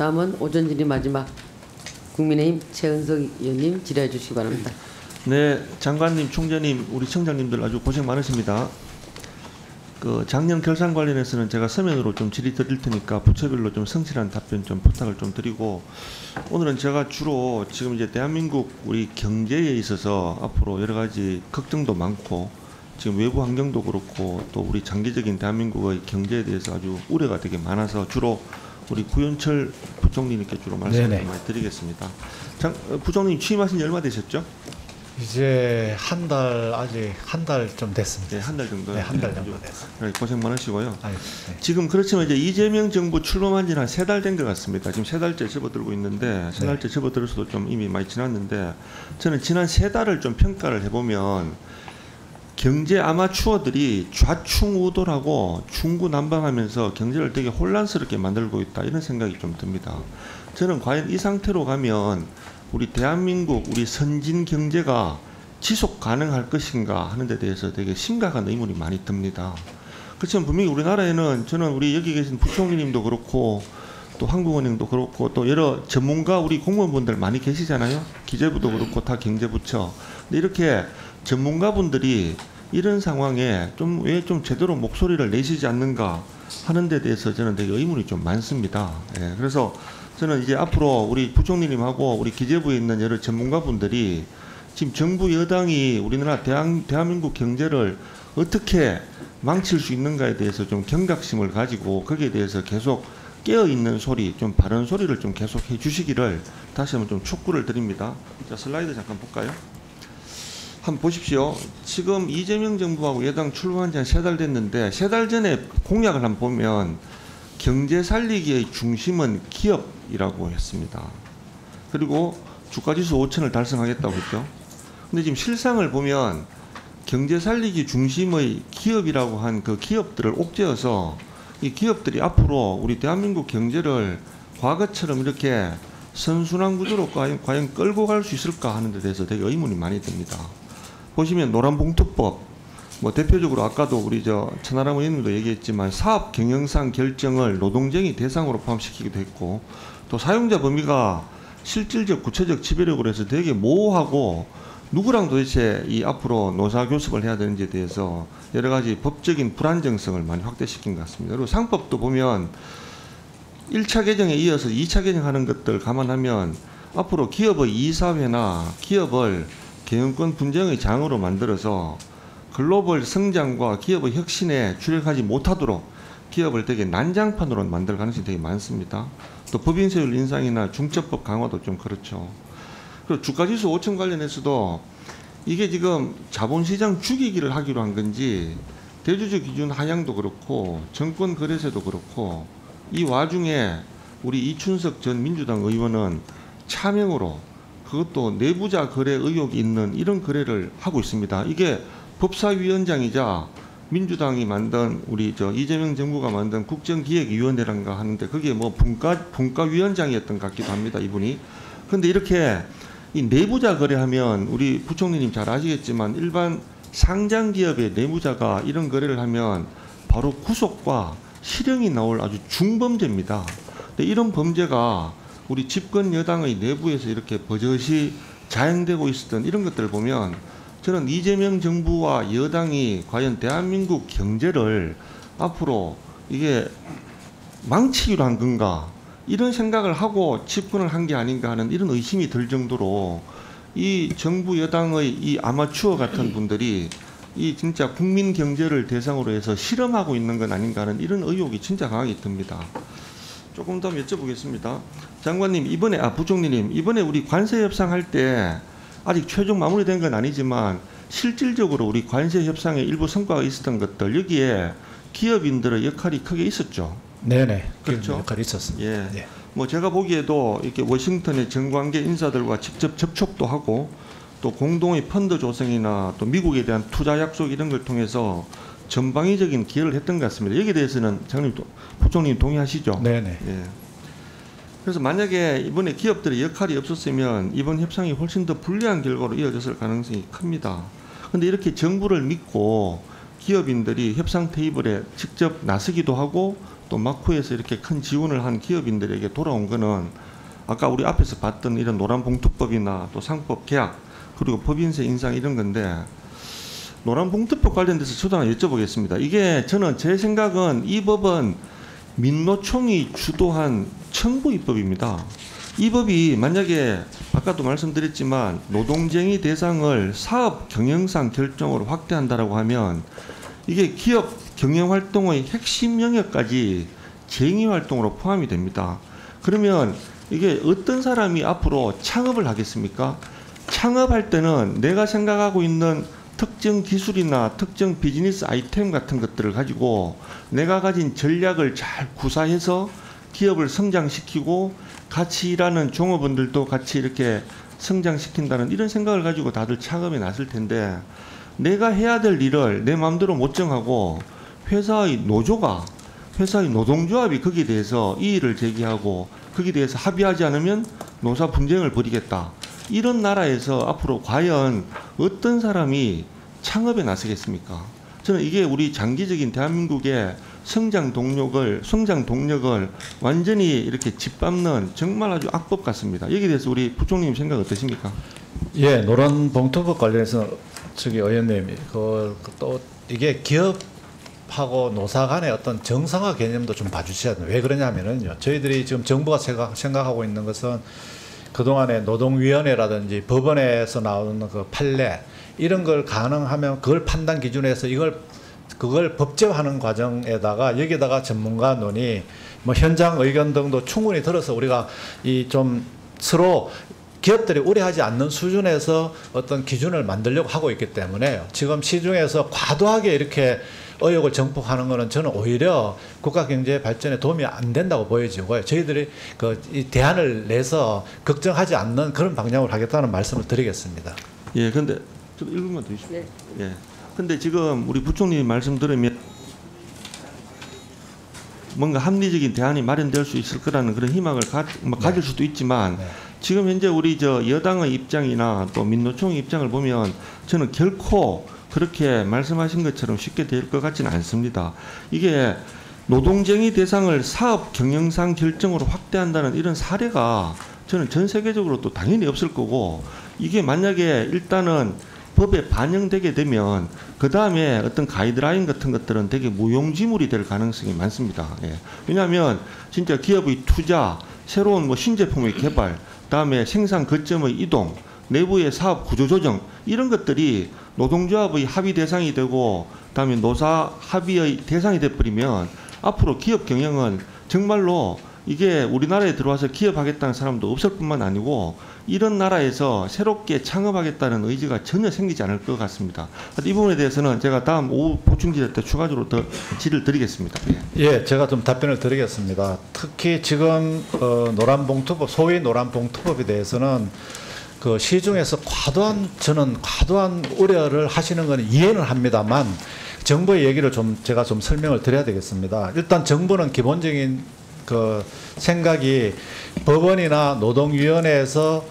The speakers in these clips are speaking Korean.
다음은 오전 질의 마지막 국민의힘 최은석 의원님 질의해 주시기 바랍니다. 네, 장관님, 총재님, 우리 청장님들 아주 고생 많으십니다. 그 작년 결산 관련해서는 제가 서면으로 좀 질의 드릴 테니까 부처별로 좀 성실한 답변 좀 부탁을 좀 드리고, 오늘은 제가 주로 지금 이제 대한민국 우리 경제에 있어서 앞으로 여러 가지 걱정도 많고 지금 외부 환경도 그렇고 또 우리 장기적인 대한민국의 경제에 대해서 아주 우려가 되게 많아서 주로 우리 구현철 부총리님께 주로 말씀을 많이 드리겠습니다. 부총리 취임하신 지 얼마 되셨죠? 이제 아직 한 달 좀 됐습니다. 네, 한 달 정도. 네, 한 달 정도 됐습니다. 고생 많으시고요. 네. 지금 그렇지만 이제 이재명 정부 출범한 지는 한 3달 된 것 같습니다. 지금 3달째 접어들고 있는데 3달째 접어들어서도 좀 이미 많이 지났는데, 저는 지난 3달을 좀 평가를 해보면 경제 아마추어들이 좌충우돌하고 중구난방하면서 경제를 되게 혼란스럽게 만들고 있다, 이런 생각이 좀 듭니다. 저는 과연 이 상태로 가면 우리 대한민국 우리 선진 경제가 지속 가능할 것인가 하는 데 대해서 되게 심각한 의문이 많이 듭니다. 그렇지만 분명히 우리나라에는, 저는 우리 여기 계신 부총리님도 그렇고 또 한국은행도 그렇고 또 여러 전문가 우리 공무원분들 많이 계시잖아요. 기재부도 그렇고 다 경제부처. 근데 이렇게 전문가분들이 이런 상황에 왜 좀 제대로 목소리를 내시지 않는가 하는 데 대해서 저는 되게 의문이 좀 많습니다. 예, 그래서 저는 이제 앞으로 우리 부총리님하고 우리 기재부에 있는 여러 전문가분들이 지금 정부 여당이 우리나라 대한민국 경제를 어떻게 망칠 수 있는가에 대해서 좀 경각심을 가지고 거기에 대해서 계속 깨어있는 소리, 좀 바른 소리를 좀 계속 해 주시기를 다시 한번 좀 촉구를 드립니다. 자, 슬라이드 잠깐 볼까요? 한번 보십시오. 지금 이재명 정부하고 여당 출범한 지 한 3달 됐는데 3달 전에 공약을 한번 보면 경제 살리기의 중심은 기업이라고 했습니다. 그리고 주가지수 5,000을 달성하겠다고 했죠. 근데 지금 실상을 보면 경제 살리기 중심의 기업이라고 한 그 기업들을 옥죄어서 이 기업들이 앞으로 우리 대한민국 경제를 과거처럼 이렇게 선순환 구조로 과연 끌고 갈 수 있을까 하는 데 대해서 되게 의문이 많이 듭니다. 보시면 노란봉투법, 뭐 대표적으로 아까도 우리 천하람 의원님도 얘기했지만 사업 경영상 결정을 노동쟁의 대상으로 포함시키기도 했고, 또 사용자 범위가 실질적 구체적 지배력으로 해서 되게 모호하고 누구랑 도대체 이 앞으로 노사 교섭을 해야 되는지에 대해서 여러 가지 법적인 불안정성을 많이 확대시킨 것 같습니다. 그리고 상법도 보면 1차 개정에 이어서 2차 개정하는 것들 감안하면 앞으로 기업의 이사회나 기업을 경영권 분쟁의 장으로 만들어서 글로벌 성장과 기업의 혁신에 출력하지 못하도록 기업을 되게 난장판으로 만들 가능성이 되게 많습니다. 또 법인세율 인상이나 중첩법 강화도 좀 그렇죠. 그리고 주가지수 5천 관련해서도 이게 지금 자본시장 죽이기를 하기로 한 건지 대주주 기준 하향도 그렇고 정권거래세도 그렇고, 이 와중에 우리 이춘석 전 민주당 의원은 차명으로 그것도 내부자 거래 의혹이 있는 이런 거래를 하고 있습니다. 이게 법사위원장이자 민주당이 만든 우리 이재명 정부가 만든 국정기획위원회란가 하는데 그게 뭐 분과위원장이었던 것 같기도 합니다, 이분이. 그런데 이렇게 이 내부자 거래하면 우리 부총리님 잘 아시겠지만 일반 상장기업의 내부자가 이런 거래를 하면 바로 구속과 실형이 나올 아주 중범죄입니다. 근데 이런 범죄가 우리 집권 여당의 내부에서 이렇게 버젓이 자행되고 있었던 이런 것들을 보면 저는 이재명 정부와 여당이 과연 대한민국 경제를 앞으로 이게 망치기로 한 건가, 이런 생각을 하고 집권을 한 게 아닌가 하는 이런 의심이 들 정도로 이 정부 여당의 이 아마추어 같은 분들이 이 진짜 국민 경제를 대상으로 해서 실험하고 있는 건 아닌가 하는 이런 의혹이 진짜 강하게 듭니다. 조금 더 여쭤보겠습니다. 장관님, 부총리님, 이번에 우리 관세 협상할 때 아직 최종 마무리된 건 아니지만 실질적으로 우리 관세 협상에 일부 성과가 있었던 것들, 여기에 기업인들의 역할이 크게 있었죠. 네네. 그렇죠. 역할이 있었습니다. 예. 네. 뭐 제가 보기에도 이렇게 워싱턴의 정관계 인사들과 직접 접촉도 하고 또 공동의 펀드 조성이나 또 미국에 대한 투자 약속 이런 걸 통해서 전방위적인 기여를 했던 것 같습니다. 여기에 대해서는 장님, 부총리님 동의하시죠? 네네. 예. 그래서 만약에 이번에 기업들의 역할이 없었으면 이번 협상이 훨씬 더 불리한 결과로 이어졌을 가능성이 큽니다. 그런데 이렇게 정부를 믿고 기업인들이 협상 테이블에 직접 나서기도 하고 또 마쿠에서 이렇게 큰 지원을 한 기업인들에게 돌아온 거는 아까 우리 앞에서 봤던 이런 노란봉투법이나 또 상법 개혁 그리고 법인세 인상 이런 건데 노란봉투법 관련돼서 저도 하나 여쭤보겠습니다. 이게 저는 제 생각은 이 법은 민노총이 주도한 청부 입법입니다. 이 법이 만약에 아까도 말씀드렸지만 노동쟁의 대상을 사업 경영상 결정으로 확대한다라고 하면 이게 기업 경영활동의 핵심 영역까지 쟁의활동으로 포함이 됩니다. 그러면 이게 어떤 사람이 앞으로 창업을 하겠습니까? 창업할 때는 내가 생각하고 있는 특정 기술이나 특정 비즈니스 아이템 같은 것들을 가지고 내가 가진 전략을 잘 구사해서 기업을 성장시키고 같이 일하는 종업원들도 같이 이렇게 성장시킨다는 이런 생각을 가지고 다들 창업에 나설 텐데 내가 해야 될 일을 내 마음대로 못 정하고 회사의 노조가 회사의 노동조합이 거기에 대해서 이의를 제기하고 거기에 대해서 합의하지 않으면 노사 분쟁을 벌이겠다. 이런 나라에서 앞으로 과연 어떤 사람이 창업에 나서겠습니까? 저는 이게 우리 장기적인 대한민국의 성장 동력을 완전히 이렇게 짓밟는 정말 아주 악법 같습니다. 여기에 대해서 우리 부총님 생각 어떠십니까? 예, 노란 봉투법 관련해서 저기 의원님 또 이게 기업하고 노사 간의 어떤 정상화 개념도 좀 봐주셔야 돼요. 왜 그러냐면은요. 저희들이 지금 정부가 생각하고 있는 것은 그동안에 노동위원회라든지 법원에서 나오는 그 판례 이런 걸 가능하면 그걸 판단 기준에서 그걸 법제화하는 과정에다가 여기다가 전문가 논의, 뭐 현장 의견 등도 충분히 들어서 우리가 이 좀 서로 기업들이 우려하지 않는 수준에서 어떤 기준을 만들려고 하고 있기 때문에 지금 시중에서 과도하게 이렇게 의혹을 정폭하는 것은 저는 오히려 국가 경제 발전에 도움이 안 된다고 보여지고요. 저희들이 이 대안을 내서 걱정하지 않는 그런 방향으로 하겠다는 말씀을 드리겠습니다. 예, 근데 좀 1분만 더 주십시오. 네. 예. 근데 지금 우리 부총님 말씀 들으면 뭔가 합리적인 대안이 마련될 수 있을 거라는 그런 희망을 가질 수도 있지만 네. 지금 현재 우리 여당의 입장이나 또 민노총의 입장을 보면 저는 결코 그렇게 말씀하신 것처럼 쉽게 될 것 같지는 않습니다. 이게 노동쟁의 대상을 사업 경영상 결정으로 확대한다는 이런 사례가 저는 전 세계적으로 또 당연히 없을 거고 이게 만약에 일단은 법에 반영되게 되면 그 다음에 어떤 가이드라인 같은 것들은 되게 무용지물이 될 가능성이 많습니다. 예. 왜냐하면 진짜 기업의 투자, 새로운 뭐 신제품의 개발, 다음에 생산 거점의 이동, 내부의 사업 구조 조정 이런 것들이 노동조합의 합의 대상이 되고 그다음에 노사 합의의 대상이 돼버리면 앞으로 기업 경영은 정말로 이게 우리나라에 들어와서 기업하겠다는 사람도 없을 뿐만 아니고 이런 나라에서 새롭게 창업하겠다는 의지가 전혀 생기지 않을 것 같습니다. 이 부분에 대해서는 제가 다음 오후 보충질의 때 추가적으로 더 질의를 드리겠습니다. 예, 제가 좀 답변을 드리겠습니다. 특히 지금 노란봉투법, 소위 노란봉투법에 대해서는 그 시중에서 저는 과도한 우려를 하시는 건 이해는 합니다만 정부의 얘기를 제가 좀 설명을 드려야 되겠습니다. 일단 정부는 기본적인 그 생각이 법원이나 노동위원회에서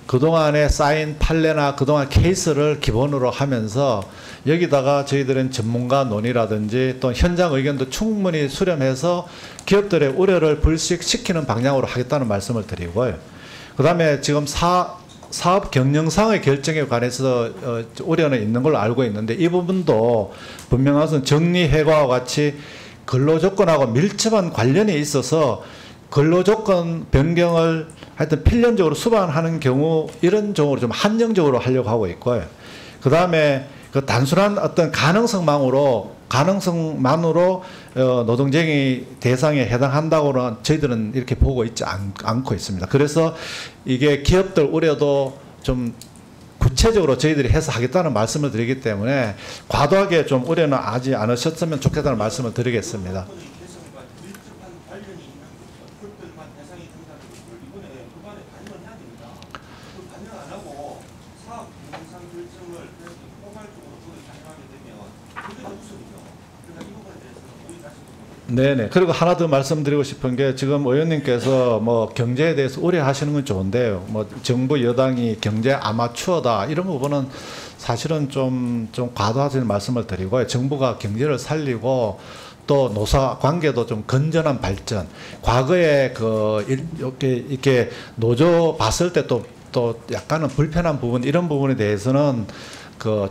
그동안에 쌓인 판례나 그동안 케이스를 기본으로 하면서 여기다가 저희들은 전문가 논의라든지 또 현장 의견도 충분히 수렴해서 기업들의 우려를 불식시키는 방향으로 하겠다는 말씀을 드리고요. 그 다음에 지금 사업 경영상의 결정에 관해서 우려는 있는 걸로 알고 있는데 이 부분도 분명한 것은 정리해고와 같이 근로조건하고 밀접한 관련이 있어서 근로조건 변경을 하여튼 필연적으로 수반하는 경우 이런 경우로 좀 한정적으로 하려고 하고 있고요. 그 다음에 그 단순한 어떤 가능성만으로 노동쟁의 대상에 해당한다고는 저희들은 이렇게 보고 있지 않고 있습니다. 그래서 이게 기업들 우려도 좀 구체적으로 저희들이 해서 하겠다는 말씀을 드리기 때문에 과도하게 좀 우려는 하지 않으셨으면 좋겠다는 말씀을 드리겠습니다. 네네. 그리고 하나 더 말씀드리고 싶은 게 지금 의원님께서 뭐 경제에 대해서 우려하시는 건 좋은데요. 뭐 정부 여당이 경제 아마추어다 이런 부분은 사실은 좀 과도하다는 말씀을 드리고요. 정부가 경제를 살리고 또 노사 관계도 좀 건전한 발전. 과거에 이렇게 노조 봤을 때 또 약간은 불편한 부분, 이런 부분에 대해서는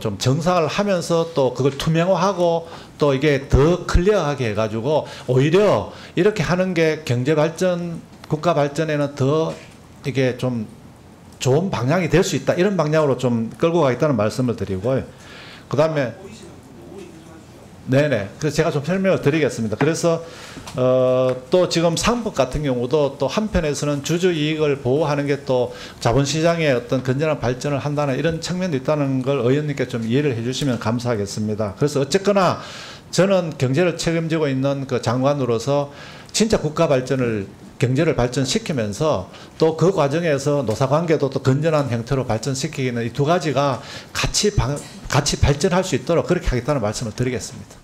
좀 정상을 하면서 또 그걸 투명화하고 또 이게 더 클리어하게 해가지고 오히려 이렇게 하는 게 경제 발전, 국가 발전에는 더 이게 좀 좋은 방향이 될 수 있다. 이런 방향으로 좀 끌고 가겠다는 말씀을 드리고요. 그 다음에 네네. 그래서 제가 좀 설명을 드리겠습니다. 그래서 또 지금 상법 같은 경우도 또 한편에서는 주주 이익을 보호하는 게 또 자본시장의 어떤 건전한 발전을 한다는 이런 측면도 있다는 걸 의원님께 좀 이해를 해주시면 감사하겠습니다. 그래서 어쨌거나 저는 경제를 책임지고 있는 그 장관으로서 진짜 국가 발전을 경제를 발전시키면서 또 그 과정에서 노사관계도 또 건전한 형태로 발전시키기는 이 두 가지가 같이 발전할 수 있도록 그렇게 하겠다는 말씀을 드리겠습니다.